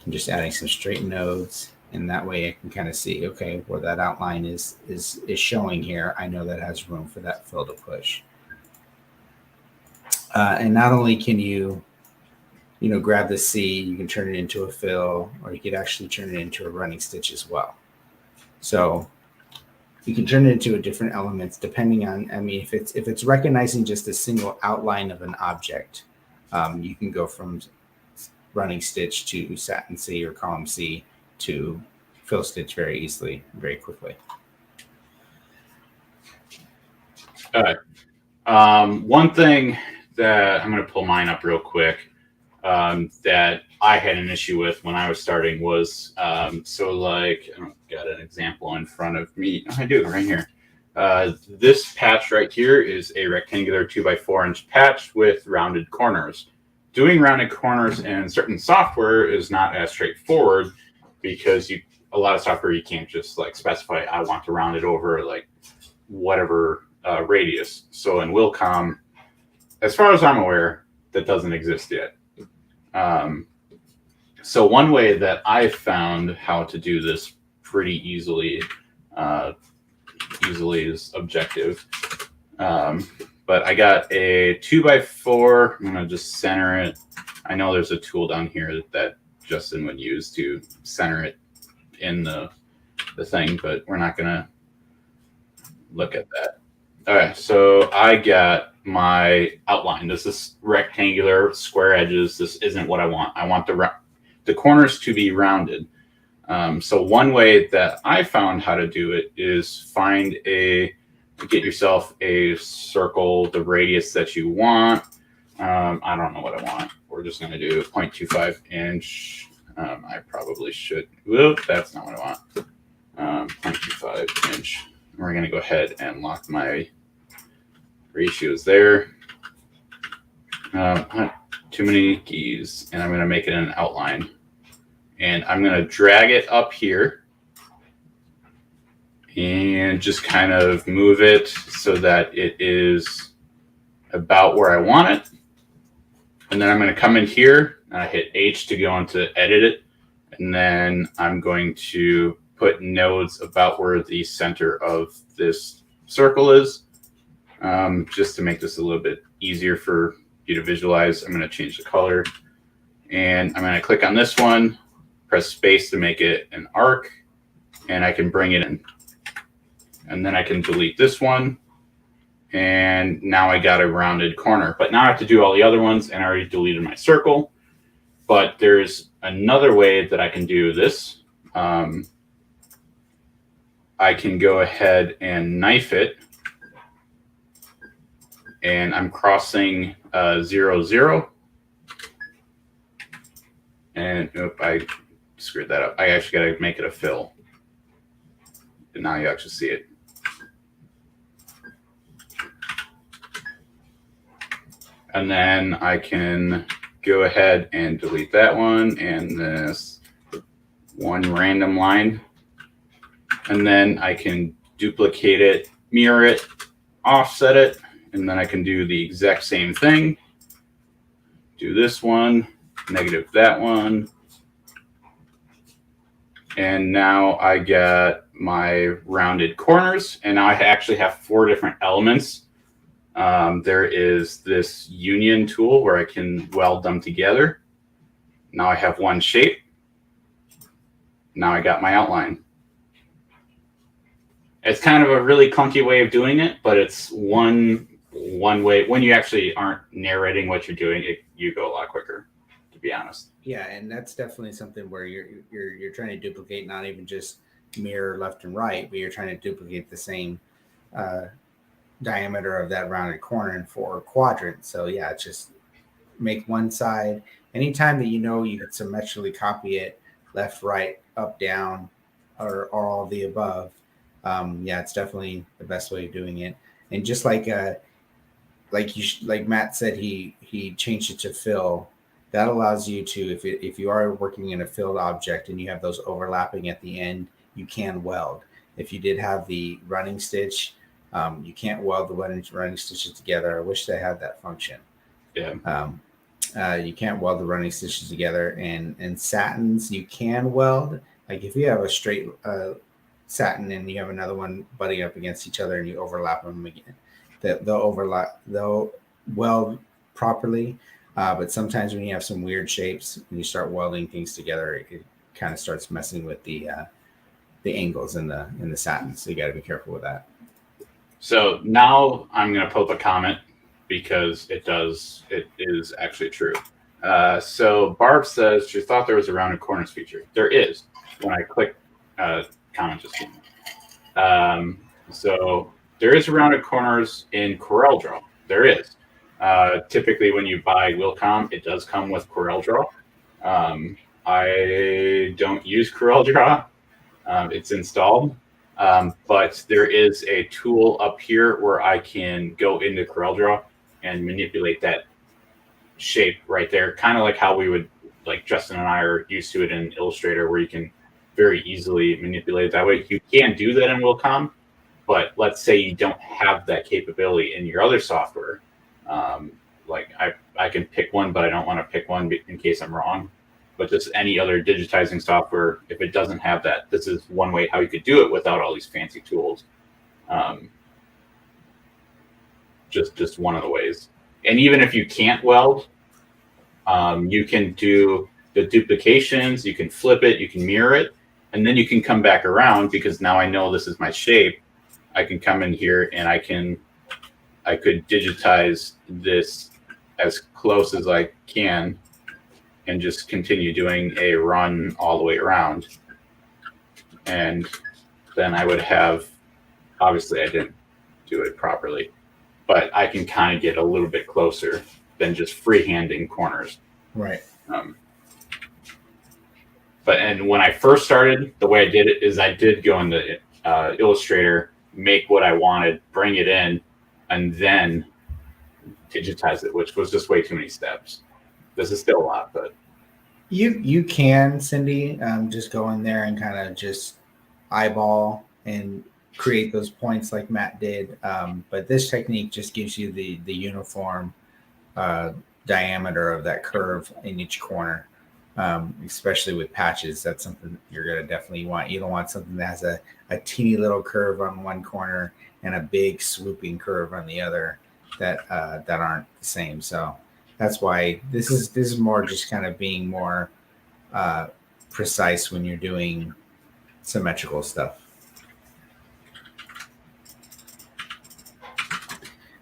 I'm just adding some straight nodes, and that way I can kind of see, okay, where that outline is showing here. I know that has room for that fill to push. And not only can you grab the C, you can turn it into a fill, or you could actually turn it into a running stitch as well. So you can turn it into different elements depending on, I mean, if it's recognizing just a single outline of an object, you can go from running stitch to satin C or column C to fill stitch very easily, very quickly. All right. One thing that I'm going to pull mine up real quick that I had an issue with when I was starting was so like I don't got an example in front of me. I do right here. This patch right here is a rectangular 2x4 inch patch with rounded corners. Doing rounded corners in certain software is not as straightforward because a lot of software you can't just like specify I want to round it over like whatever radius. So in Wilcom, as far as I'm aware, that doesn't exist yet. So one way that I found how to do this pretty easily is objective. But I got a 2x4. I'm gonna just center it. I know there's a tool down here that Justin would use to center it in the thing, but we're not gonna look at that. All right, so I got my outline. This is rectangular, square edges. This isn't what I want. I want the corners to be rounded. So one way that I found how to do it is get yourself a circle, the radius that you want. I don't know what I want. We're just going to do 0.25 inch. I probably should. Whoop, that's not what I want. 0.25 inch. We're going to go ahead and lock my ratios there. Too many keys, and I'm going to make it an outline. And I'm going to drag it up here and just kind of move it so that it is about where I want it. And then I'm going to come in here and I hit H to go into edit it. And then I'm going to put nodes about where the center of this circle is, just to make this a little bit easier for you to visualize. I'm going to change the color, and I'm going to click on this one, press space to make it an arc, and I can bring it in. And then I can delete this one, and now I got a rounded corner. But now I have to do all the other ones, and I already deleted my circle. But there's another way that I can do this. I can go ahead and knife it, and I'm crossing 0, 0. And I screwed that up. I actually got to make it a fill. And now you actually see it. And then I can go ahead and delete that one and this one random line. And then I can duplicate it, mirror it, offset it, and then I can do the exact same thing. Do this one, negative that one. And now I got my rounded corners, and now I actually have 4 different elements. There is this union tool where I can weld them together. Now I have one shape. Now I got my outline. It's kind of a really clunky way of doing it, but it's one way. When you actually aren't narrating what you're doing, you go a lot quicker, to be honest. Yeah, and that's definitely something where you're trying to duplicate, not even just mirror left and right, but you're trying to duplicate the same diameter of that rounded corner in 4 quadrants. So yeah, just make one side. Anytime that you can symmetrically copy it, left, right, up, down, or all of the above. Yeah, it's definitely the best way of doing it. And just like Matt said, he changed it to fill. That allows you to, if you are working in a filled object and you have those overlapping at the end, you can weld. If you did have the running stitch, you can't weld the running stitches together. I wish they had that function. Yeah. You can't weld the running stitches together, and satins you can weld. Like if you have a straight satin and you have another one butting up against each other and you overlap them again, they'll weld properly. But sometimes when you have some weird shapes and you start welding things together, it kind of starts messing with the angles in the satin. So you got to be careful with that. So now I'm going to put up a comment because it is actually true. So Barb says she thought there was a rounded corners feature. There is when I click comment just came in. So there is rounded corners in Coreldraw. There is. Typically when you buy Wilcom, it does come with Coreldraw. I don't use Coreldraw. It's installed. But there is a tool up here where I can go into Coreldraw and manipulate that shape right there, kind of like how we would, like Justin and I are used to it in Illustrator, where you can very easily manipulate it that way. You can do that in Wilcom, but let's say you don't have that capability in your other software. Like I can pick one, but I don't want to pick one in case I'm wrong. But just any other digitizing software, if it doesn't have that, this is one way how you could do it without all these fancy tools. Just one of the ways. And even if you can't weld, you can do the duplications, you can flip it, you can mirror it, and then you can come back around because now I know this is my shape. I can come in here and I could digitize this as close as I can and just continue doing a run all the way around. And then I would have, obviously I didn't do it properly, but I can kind of get a little bit closer than just freehanding corners. Right. And when I first started, the way I did it is I did go into Illustrator, make what I wanted, bring it in, and then digitize it, which was just way too many steps. This is still a lot, but you can, Cindy, just go in there and kind of just eyeball and create those points like Matt did. But this technique just gives you the uniform diameter of that curve in each corner, especially with patches. That's something you're going to definitely want. You don't want something that has a teeny little curve on one corner and a big swooping curve on the other that aren't the same. So that's why this is more just kind of being more precise when you're doing symmetrical stuff.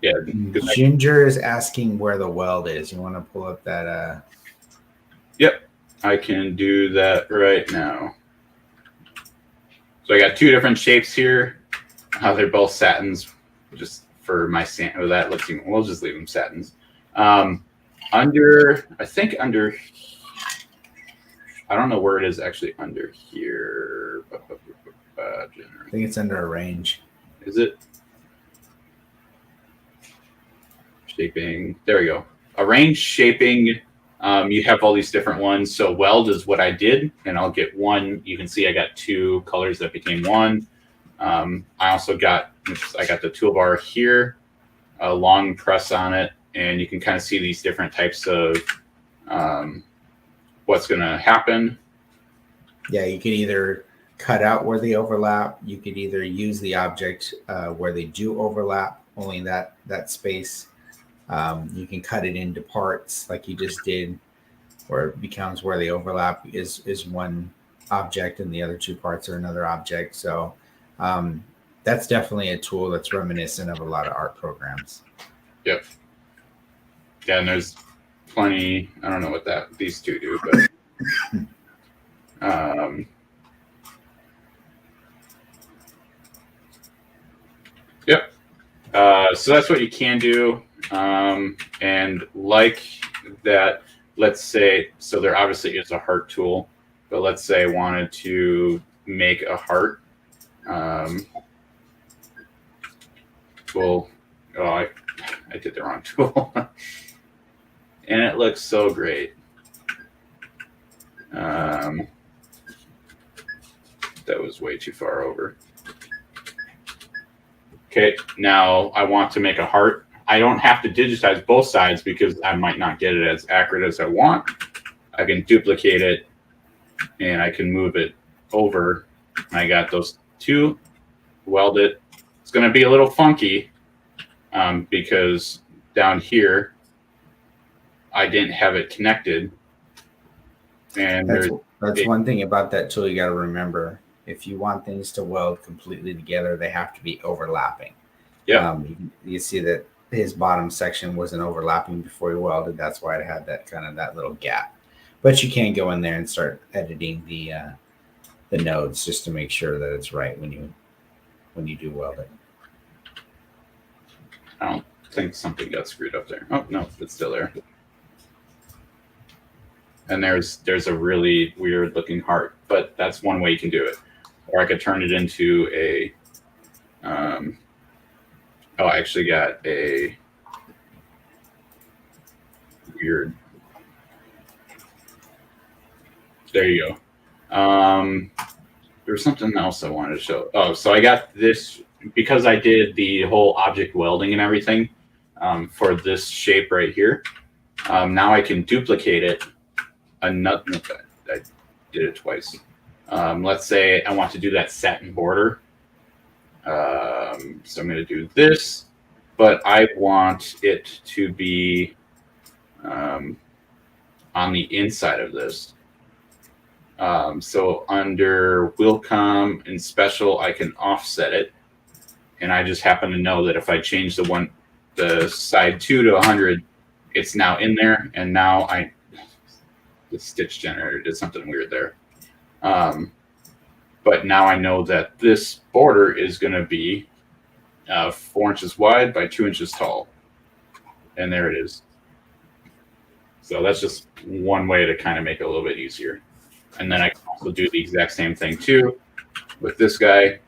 yeah. Ginger is asking where the weld is. You want to pull up that? Yep, I can do that right now. So I got two different shapes here. They're both satins. Just for my with that, we'll just leave them satins. Under, I don't know where it is actually under here. I think it's under arrange. Is it? Shaping. There we go. Arrange shaping. You have all these different ones. So weld is what I did, and I'll get one. You can see I got two colors that became one. I also got the toolbar here, a long press on it, and you can kind of see these different types of what's going to happen. Yeah, you could either cut out where they overlap. You could either use the object where they do overlap, only that space. You can cut it into parts like you just did, where it becomes where they overlap is one object and the other two parts are another object. So that's definitely a tool that's reminiscent of a lot of art programs. Yep. Yeah, and there's plenty. I don't know what these two do, but yep. So that's what you can do. And like that, let's say, so there obviously is a heart tool, but let's say I wanted to make a heart. Well, I did the wrong tool. And it looks so great. That was way too far over. Okay, now I want to make a heart. I don't have to digitize both sides because I might not get it as accurate as I want. I can duplicate it and I can move it over. I got those two, weld it. It's going to be a little funky because down here I didn't have it connected. And that's one thing about that tool you got to remember. If you want things to weld completely together, they have to be overlapping. Yeah. You see that his bottom section wasn't overlapping before he welded. That's why it had that little gap. But you can go in there and start editing the nodes just to make sure that it's right when you do weld it. I don't think something got screwed up there. Oh no, it's still there. And there's a really weird looking heart, but that's one way you can do it. Or I could turn it into a I actually got a weird. There you go. There's something else I wanted to show. Oh, so I got this because I did the whole object welding and everything for this shape right here. Now I can duplicate it. I did it twice. Let's say I want to do that satin border. So I'm going to do this, but I want it to be on the inside of this. So under Willcom and special, I can offset it. And I just happen to know that if I change the side 2 to 100, it's now in there. And now the stitch generator did something weird there. But now I know that this border is going to be 4 inches wide by 2 inches tall. And there it is. So that's just one way to kind of make it a little bit easier. And then I can also do the exact same thing too with this guy.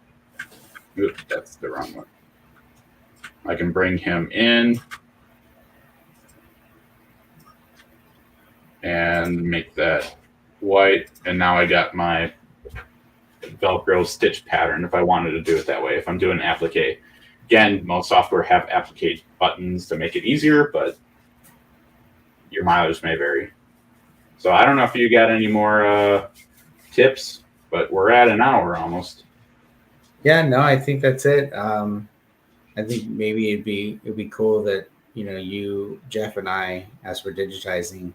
Oops, that's the wrong one. I can bring him in and make that white. And now I got my Velcro stitch pattern if I wanted to do it that way. If I'm doing applique. Again, most software have applique buttons to make it easier, but your mileage may vary. So I don't know if you got any more tips, but we're at an hour almost. Yeah, no, I think that's it. I think maybe it'd be cool that you, Jeff, and I, as we're digitizing,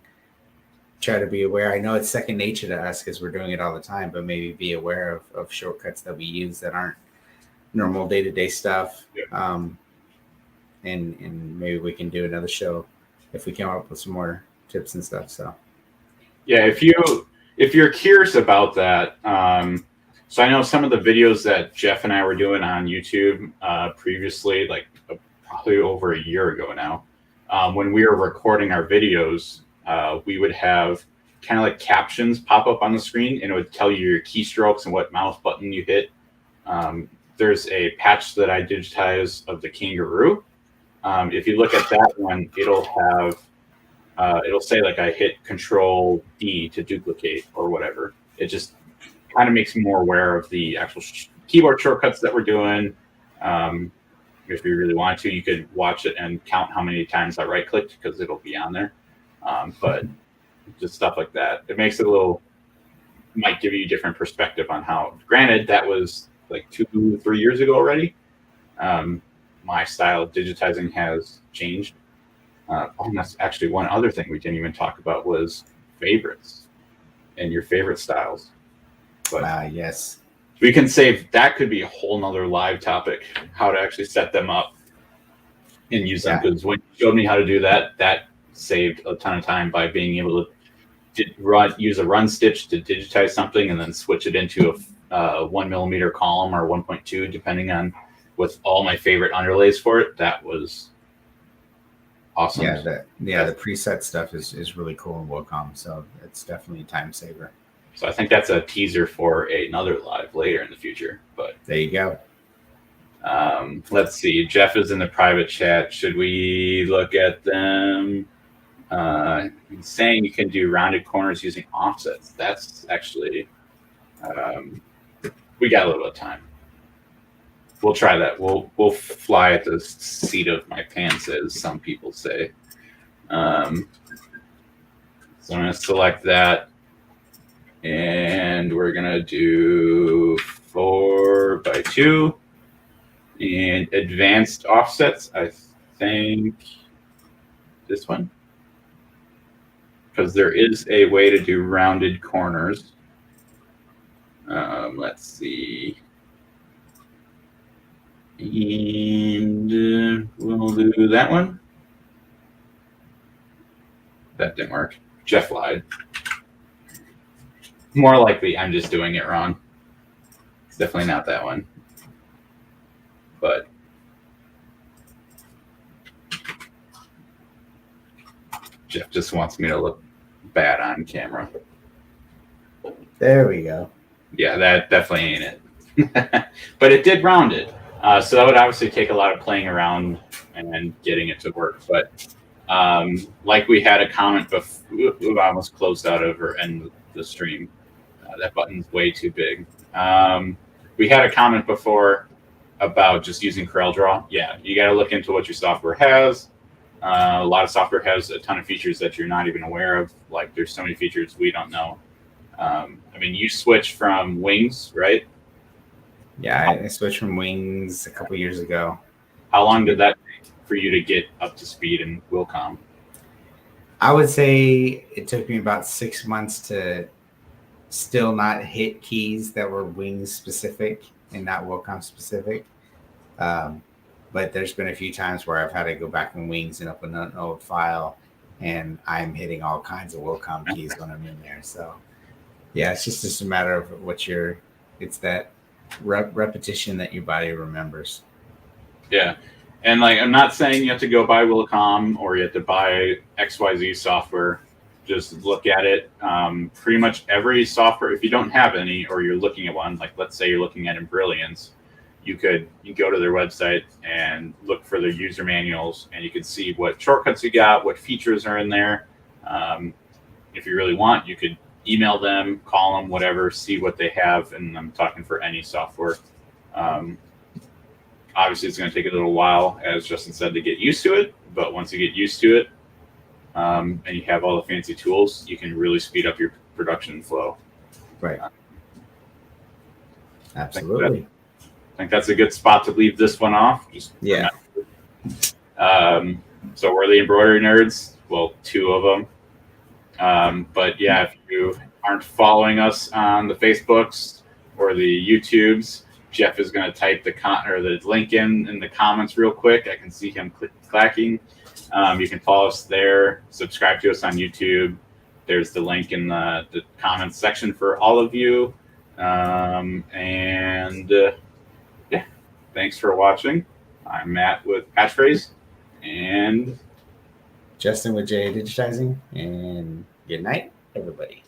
try to be aware. I know it's second nature to us because we're doing it all the time, but maybe be aware of shortcuts that we use that aren't normal day-to-day stuff. Yeah. And maybe we can do another show if we come up with some more tips and stuff. So yeah, if you're curious about that, so I know some of the videos that Jeff and I were doing on YouTube previously, like probably over a year ago now, when we were recording our videos, we would have kind of like captions pop up on the screen, and it would tell you your keystrokes and what mouse button you hit. There's a patch that I digitized of the kangaroo. If you look at that one, it'll say like I hit Control D to duplicate or whatever. It just kind of makes me more aware of the actual keyboard shortcuts that we're doing. If you really want to, you could watch it and count how many times I right clicked because it'll be on there. But just stuff like that. It makes it might give you a different perspective on how, granted, that was like 2-3 years ago already. My style of digitizing has changed. And that's actually one other thing we didn't even talk about was favorites and your favorite styles. But yes, we can save that. Could be a whole nother live topic, how to actually set them up and use them. Because when you showed me how to do that, that saved a ton of time by being able to use a run stitch to digitize something and then switch it into a 1 millimeter column or 1.2, depending on, with all my favorite underlays for it. That was awesome. Yeah, the preset stuff is really cool in Willcom, so it's definitely a time saver. So I think that's a teaser for another live later in the future. But there you go. Let's see. Jeff is in the private chat. Should we look at them? He's saying you can do rounded corners using offsets. That's actually we got a little bit of time. we'll try that. We'll fly at the seat of my pants, as some people say. So I'm going to select that, and we're going to do 4x2 and advanced offsets. I think this one, because there is a way to do rounded corners. Let's see. And we'll do that one. That didn't work. Jeff lied. More likely, I'm just doing it wrong. It's definitely not that one. But Jeff just wants me to look bad on camera. There we go. Yeah, that definitely ain't it. But it did round it. So that would obviously take a lot of playing around and getting it to work. But like we had a comment before, we almost closed out of or end the stream. That button's way too big. We had a comment before about just using Coreldraw. Yeah, you got to look into what your software has. A lot of software has a ton of features that you're not even aware of. Like there's so many features we don't know. I mean, you switched from Wings, right? Yeah, I switched from Wings a couple years ago. How long did that take for you to get up to speed in Wilcom? I would say it took me about 6 months to still not hit keys that were Wings specific and not Wilcom specific. But there's been a few times where I've had to go back in Wings and open an old file, and I'm hitting all kinds of Wilcom keys when I'm in there. So yeah, it's just a matter of it's that repetition that your body remembers. Yeah. And like, I'm not saying you have to go buy Wilcom or you have to buy XYZ software. Just look at it. Pretty much every software, if you don't have any or you're looking at one, like let's say you're looking at Embrilliance, you go to their website and look for their user manuals, and you can see what shortcuts you got, what features are in there. If you really want, you could email them, call them, whatever, see what they have. And I'm talking for any software. Obviously, it's going to take a little while, as Justin said, to get used to it. But once you get used to it, and you have all the fancy tools, you can really speed up your production flow. Right. Absolutely. I think that's a good spot to leave this one off. Yeah. So we're the embroidery nerds. Well, two of them. But yeah, if you aren't following us on the Facebooks or the YouTubes, Jeff is going to type the link in the comments real quick. I can see him clacking. You can follow us there. Subscribe to us on YouTube. There's the link in the comments section for all of you. Yeah, thanks for watching. I'm Matt with Catchphrase and Justin with Digitizing, and good night, everybody.